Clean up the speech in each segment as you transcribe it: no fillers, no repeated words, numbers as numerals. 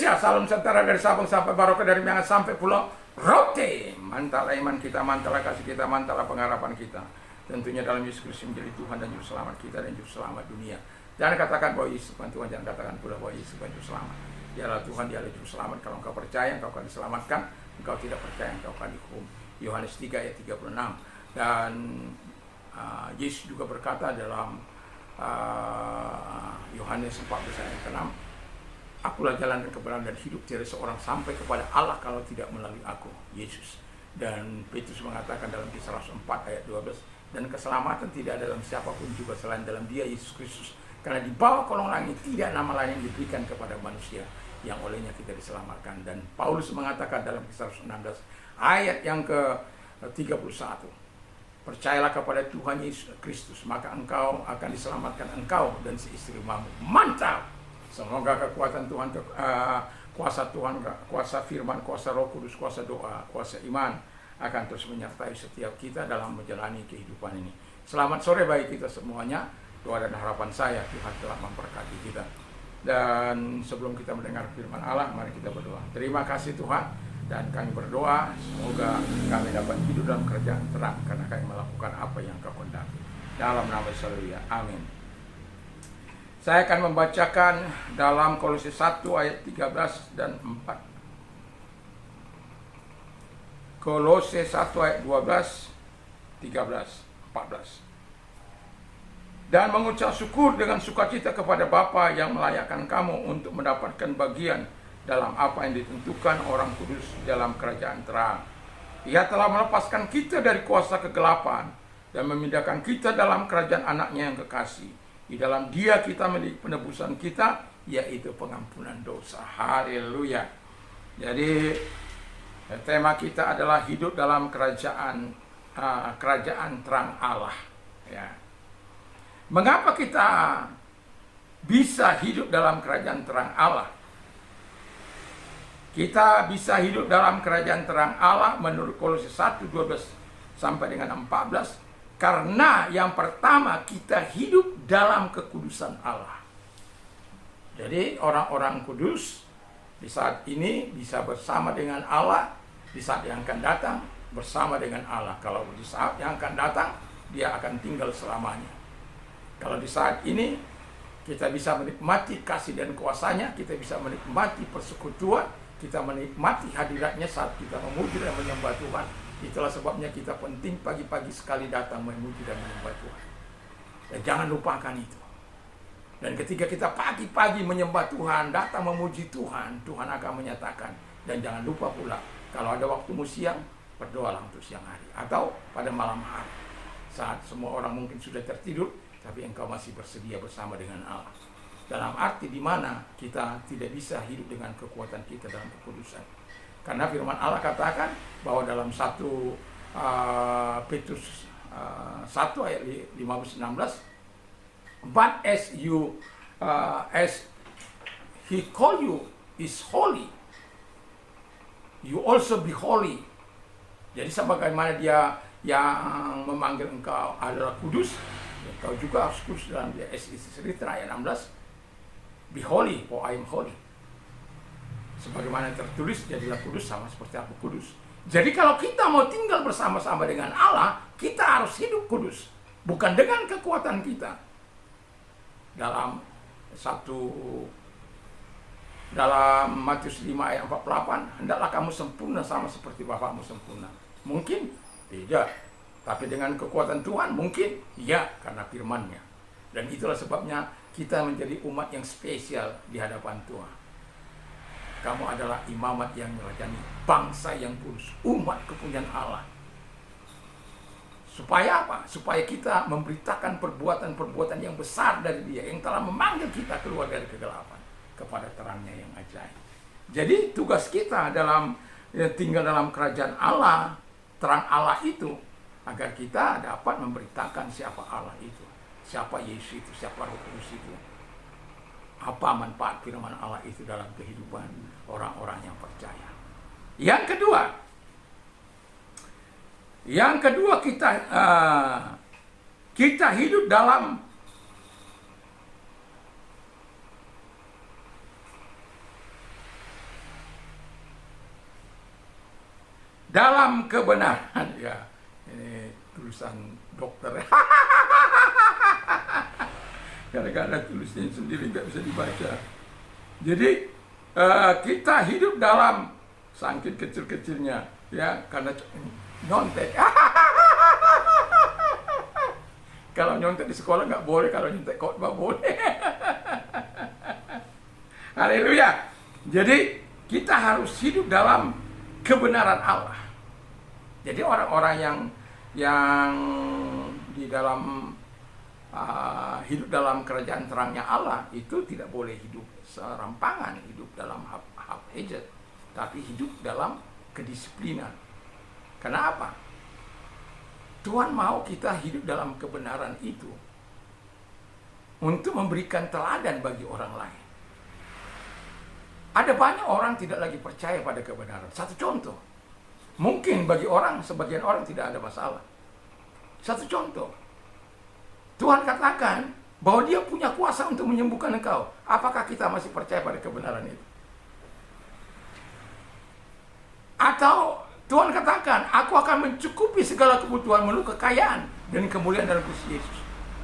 Indonesia, salam sejahtera dari Sabang sampai Merauke, dari Miangas sampai Pulau Rote. Mantaplah iman kita, mantaplah kasih kita, mantaplah pengharapan kita. Tentunya dalam Yesus Kristus menjadi Tuhan dan Juru Selamat kita dan Juru Selamat dunia. Jangan katakan bahwa Yesus bukan Tuhan, jangan katakan pula bahwa Yesus bukan Juru Selamat. Dialah Tuhan, dialah Juru Selamat. Kalau engkau percaya, engkau akan diselamatkan. Engkau tidak percaya, engkau akan dihukum. Yohanes 3 ayat 36. Dan Yesus juga berkata dalam Yohanes 14 ayat 6, akulah jalan dan kebenaran dan hidup, tiada seorang sampai kepada Allah kalau tidak melalui aku, Yesus. Dan Petrus mengatakan dalam Kisah Rasul 4 ayat 12, dan keselamatan tidak ada dalam siapapun juga selain dalam Dia, Yesus Kristus. Karena di bawah kolong langit tidak nama lain yang diberikan kepada manusia yang olehnya kita diselamatkan. Dan Paulus mengatakan dalam Kisah Rasul 16 ayat yang ke-31, percayalah kepada Tuhan Yesus Kristus, maka engkau akan diselamatkan, engkau dan seistrimu. Mantap! Semoga kekuatan Tuhan, kuasa Tuhan, kuasa firman, kuasa Roh Kudus, kuasa doa, kuasa iman akan terus menyertai setiap kita dalam menjalani kehidupan ini. Selamat sore bagi kita semuanya. Doa dan harapan saya, Tuhan telah memberkati kita. Dan sebelum kita mendengar firman Allah, mari kita berdoa. Terima kasih Tuhan, dan kami berdoa semoga kami dapat hidup dalam kerjaan terang karena kami melakukan apa yang Kau kehendaki. Dalam nama Yesus, haleluya. Amin. Saya akan membacakan dalam Kolose 1 ayat 13 dan 4. Kolose 1 ayat 12, 13, 14. Dan mengucap syukur dengan sukacita kepada Bapa yang melayakkan kamu untuk mendapatkan bagian dalam apa yang ditentukan orang kudus dalam kerajaan terang. Ia telah melepaskan kita dari kuasa kegelapan dan memindahkan kita dalam kerajaan anaknya yang kekasih. Di dalam Dia kita memiliki penebusan kita, yaitu pengampunan dosa. Haleluya. Jadi tema kita adalah hidup dalam kerajaan terang Allah. Ya. Mengapa kita bisa hidup dalam kerajaan terang Allah? Kita bisa hidup dalam kerajaan terang Allah menurut Kolose 1, 12 sampai dengan 14. Karena yang pertama, kita hidup dalam kekudusan Allah. Jadi orang-orang kudus di saat ini bisa bersama dengan Allah, di saat yang akan datang bersama dengan Allah. Kalau di saat yang akan datang, dia akan tinggal selamanya. Kalau di saat ini kita bisa menikmati kasih dan kuasanya, kita bisa menikmati persekutuan, kita menikmati hadiratnya saat kita memuji dan menyembah Tuhan. Itulah sebabnya kita penting pagi-pagi sekali datang memuji dan menyembah Tuhan. Dan jangan lupakan itu. Dan ketika kita pagi-pagi menyembah Tuhan, datang memuji Tuhan, Tuhan akan menyatakan. Dan jangan lupa pula, kalau ada waktumu siang, berdoalah untuk siang hari. Atau pada malam hari, saat semua orang mungkin sudah tertidur, tapi engkau masih bersedia bersama dengan Allah. Dalam arti di mana kita tidak bisa hidup dengan kekuatan kita dalam kekudusan. Karena firman Allah katakan bahwa dalam 1 Petrus 1 ayat 15-16, but as He call you is holy, you also be holy. Jadi sebagaimana Dia yang memanggil engkau adalah kudus, engkau juga harus kudus dalam Dia. ayat 16, be holy, for I am holy. Sebagaimana tertulis, jadilah kudus sama seperti aku kudus. Jadi kalau kita mau tinggal bersama-sama dengan Allah, kita harus hidup kudus, bukan dengan kekuatan kita. Dalam Matius 5 ayat 48, hendaklah kamu sempurna sama seperti Bapamu sempurna. Mungkin tidak, tapi dengan kekuatan Tuhan mungkin ya, karena firman-Nya. Dan itulah sebabnya kita menjadi umat yang spesial di hadapan Tuhan. Kamu adalah imamat yang merajani, bangsa yang kudus, umat kepunyaan Allah. Supaya apa? Supaya kita memberitakan perbuatan-perbuatan yang besar dari Dia, yang telah memanggil kita keluar dari kegelapan kepada terangnya yang ajaib. Jadi tugas kita dalam tinggal dalam kerajaan Allah, terang Allah itu, agar kita dapat memberitakan siapa Allah itu, siapa Yesus itu, siapa Roh Kudus itu. Apa manfaat firman Allah itu dalam kehidupan orang-orang yang percaya. Yang kedua kita hidup dalam dalam kebenaran. Ya, ini tulisan dokter. Kadang-kadang tulisnya sendiri nggak bisa dibaca. Jadi kita hidup dalam sangkit kecil-kecilnya, ya, karena nyontek. Kalau nyontek di sekolah nggak boleh, kalau nyontek khotbah boleh. Haleluya. Jadi kita harus hidup dalam kebenaran Allah. Jadi orang-orang yang di dalam hidup dalam kerajaan terangnya Allah itu tidak boleh hidup serampangan, hidup dalam half-hearted, tapi hidup dalam kedisiplinan. Kenapa? Tuhan mau kita hidup dalam kebenaran itu untuk memberikan teladan bagi orang lain. Ada banyak orang tidak lagi percaya pada kebenaran. Satu contoh, mungkin bagi sebagian orang tidak ada masalah. Satu contoh, Tuhan katakan bahwa Dia punya kuasa untuk menyembuhkan engkau. Apakah kita masih percaya pada kebenaran itu? Atau Tuhan katakan, aku akan mencukupi segala kebutuhan melalui kekayaan dan kemuliaan dalam Kristus Yesus.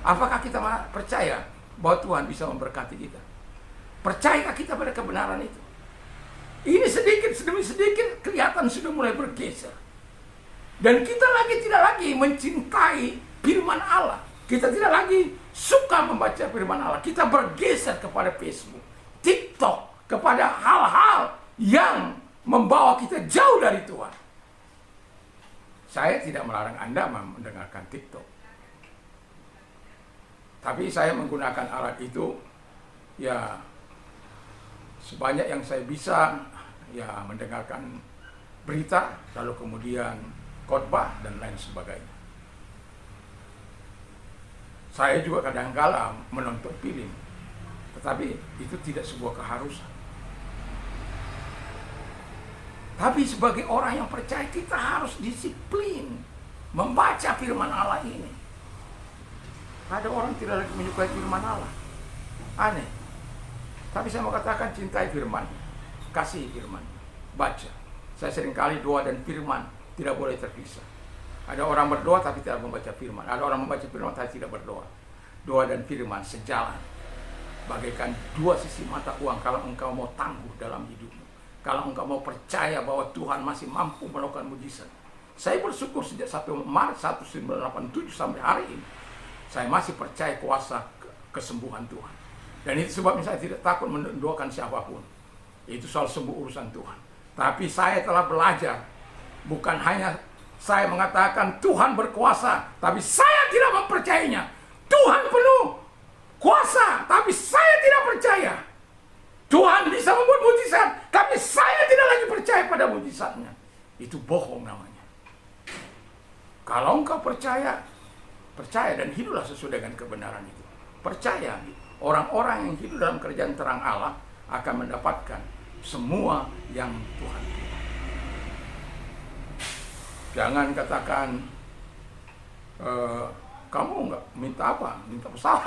Apakah kita percaya bahwa Tuhan bisa memberkati kita? Percayakah kita pada kebenaran itu? Ini sedikit demi sedikit kelihatan sudah mulai bergeser. Dan kita tidak lagi mencintai firman Allah. Kita tidak lagi suka membaca firman Allah. Kita bergeser kepada Facebook, TikTok, kepada hal-hal yang membawa kita jauh dari Tuhan. Saya tidak melarang Anda mendengarkan TikTok. Tapi saya menggunakan alat itu ya sebanyak yang saya bisa, ya mendengarkan berita, lalu kemudian khotbah dan lain sebagainya. Saya juga kadang-kala menonton film, tetapi itu tidak sebuah keharusan. Tapi sebagai orang yang percaya, kita harus disiplin membaca firman Allah ini. Ada orang tidak lagi menyukai firman Allah. Aneh. Tapi saya mau katakan, cintai firman, kasih firman, baca. Saya seringkali doa dan firman tidak boleh terpisah. Ada orang berdoa tapi tidak membaca firman. Ada orang membaca firman tapi tidak berdoa. Doa dan firman sejalan, bagaikan dua sisi mata uang kalau engkau mau tangguh dalam hidupmu. Kalau engkau mau percaya bahwa Tuhan masih mampu melakukan mujizat. Saya bersyukur sejak 1 Maret 1987 sampai hari ini, saya masih percaya kuasa kesembuhan Tuhan. Dan itu sebabnya saya tidak takut mendoakan siapapun. Itu soal sembuh urusan Tuhan. Tapi saya telah belajar, bukan hanya saya mengatakan Tuhan berkuasa, tapi saya tidak mempercayainya. Tuhan penuh kuasa, tapi saya tidak percaya. Tuhan bisa membuat mujizat, tapi saya tidak lagi percaya pada mujizatnya. Itu bohong namanya. Kalau engkau percaya dan hiduplah sesuai dengan kebenaran itu. Percaya, orang-orang yang hidup dalam kerajaan terang Allah akan mendapatkan semua yang Tuhan beri. Jangan katakan, kamu nggak minta apa? Minta pesawat.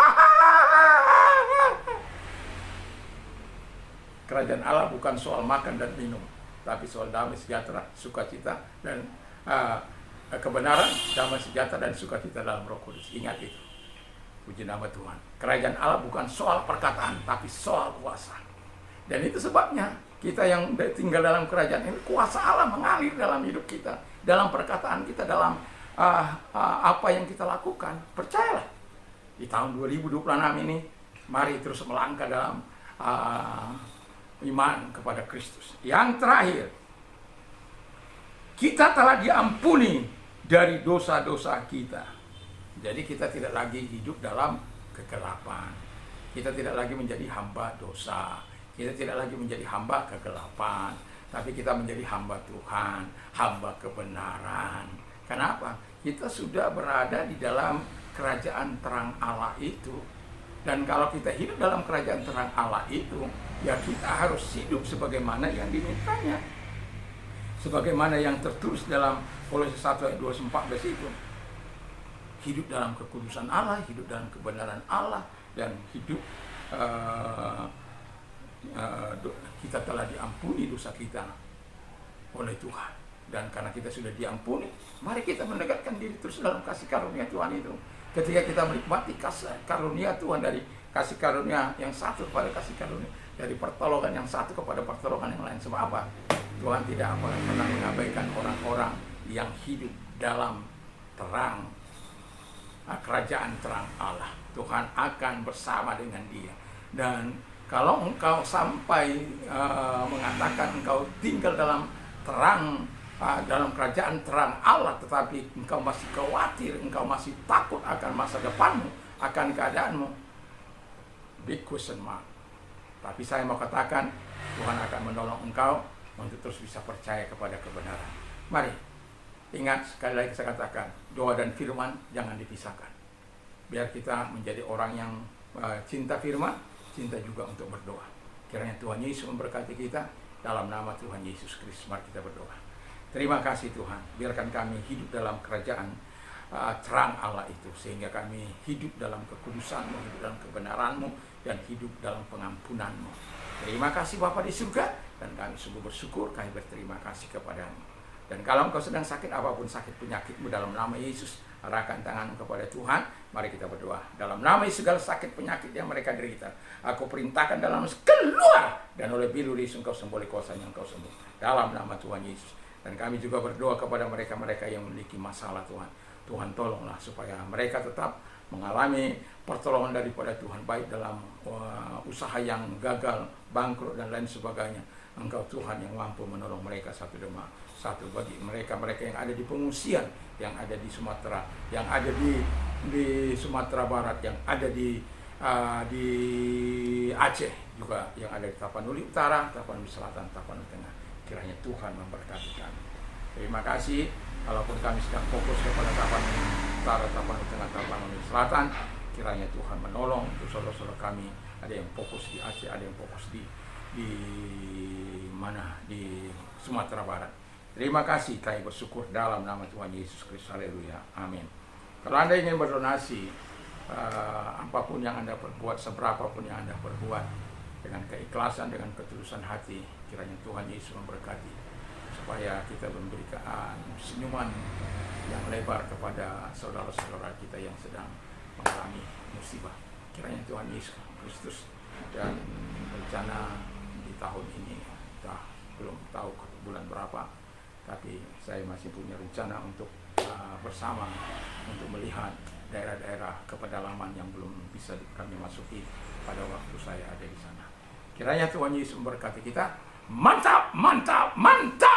Kerajaan Allah bukan soal makan dan minum, tapi soal damai sejahtera, sukacita, dan kebenaran, damai sejahtera, dan sukacita dalam Roh Kudus. Ingat itu. Puji nama Tuhan. Kerajaan Allah bukan soal perkataan, tapi soal kuasa. Dan itu sebabnya kita yang tinggal dalam kerajaan ini, kuasa Allah mengalir dalam hidup kita, dalam perkataan kita, dalam apa yang kita lakukan. Percayalah, di tahun 2026 ini, mari terus melangkah dalam iman kepada Kristus. Yang terakhir, kita telah diampuni dari dosa-dosa kita. Jadi kita tidak lagi hidup dalam kegelapan. Kita tidak lagi menjadi hamba dosa. Kita tidak lagi menjadi hamba kegelapan. Tapi kita menjadi hamba Tuhan, hamba kebenaran. Kenapa? Kita sudah berada di dalam kerajaan terang Allah itu. Dan kalau kita hidup dalam kerajaan terang Allah itu, ya kita harus hidup sebagaimana yang dimintanya. Sebagaimana yang tertulis dalam Kolose 1 ayat 14 itu. Hidup dalam kekudusan Allah, hidup dalam kebenaran Allah, dan hidup kita telah diampuni dosa kita oleh Tuhan. Dan karena kita sudah diampuni, mari kita mendekatkan diri terus dalam kasih karunia Tuhan itu. Ketika kita menikmati kasih karunia Tuhan, dari kasih karunia yang satu kepada kasih karunia, dari pertolongan yang satu kepada pertolongan yang lain. Sebab apa? Tuhan tidak akan pernah mengabaikan orang-orang yang hidup dalam terang, kerajaan terang Allah. Tuhan akan bersama dengan dia. Dan kalau engkau sampai mengatakan engkau tinggal dalam terang, dalam kerajaan terang Allah, tetapi engkau masih khawatir, engkau masih takut akan masa depanmu, akan keadaanmu, big question mark. Tapi saya mau katakan, Tuhan akan menolong engkau untuk terus bisa percaya kepada kebenaran. Mari, ingat sekali lagi saya katakan, doa dan firman jangan dipisahkan. Biar kita menjadi orang yang cinta firman, cinta juga untuk berdoa. Kiranya Tuhan Yesus memberkati kita dalam nama Tuhan Yesus Kristus. Mari kita berdoa. Terima kasih Tuhan, biarkan kami hidup dalam kerajaan terang Allah itu, sehingga kami hidup dalam kekudusan-Mu, hidup dalam kebenaran-Mu, dan hidup dalam pengampunan-Mu. Terima kasih Bapa di surga, dan kami sungguh bersyukur, kami berterima kasih kepadamu. Dan kalau engkau sedang sakit, apapun sakit penyakitmu, dalam nama Yesus, arahkan tanganmu kepada Tuhan. Mari kita berdoa. Dalam nama Yesus, segala sakit penyakit yang mereka derita, aku perintahkan dalam keluar, dan oleh bilu Yesus engkau sembuh, oleh kuasanya engkau sembuh. Dalam nama Tuhan Yesus. Dan kami juga berdoa kepada mereka-mereka yang memiliki masalah Tuhan. Tuhan tolonglah supaya mereka tetap mengalami pertolongan daripada Tuhan, baik dalam usaha yang gagal, bangkrut, dan lain sebagainya. Engkau Tuhan yang mampu menolong mereka satu demi satu. Bagi mereka-mereka yang ada di pengungsian, yang ada di Sumatera, yang ada di Sumatera Barat, yang ada di Aceh juga, yang ada di Tapanuli Utara, Tapanuli Selatan, Tapanuli Tengah. Kiranya Tuhan memberkati kami. Terima kasih. Walaupun kami sedang fokus kepada Tapanuli Utara, Tapanuli Tengah, Tapanuli Selatan, kiranya Tuhan menolong untuk saudara-saudara kami. Ada yang fokus di Aceh, ada yang fokus di Sumatera Barat. Terima kasih, kami bersyukur dalam nama Tuhan Yesus Kristus. Haleluya. Amin. Kalau Anda ingin berdonasi, apapun yang Anda perbuat, seberapapun yang Anda perbuat, dengan keikhlasan, dengan ketulusan hati, kiranya Tuhan Yesus memberkati, supaya kita memberikan senyuman yang lebar kepada saudara-saudara kita yang sedang mengalami musibah. Kiranya Tuhan Yesus Kristus. Dan rencana di tahun ini, kita belum tahu bulan berapa, tapi saya masih punya rencana untuk bersama untuk melihat daerah-daerah ke pedalaman yang belum bisa kami masuki pada waktu saya ada di sana. Kiranya Tuhan Yesus memberkati kita. Mantap, mantap, mantap.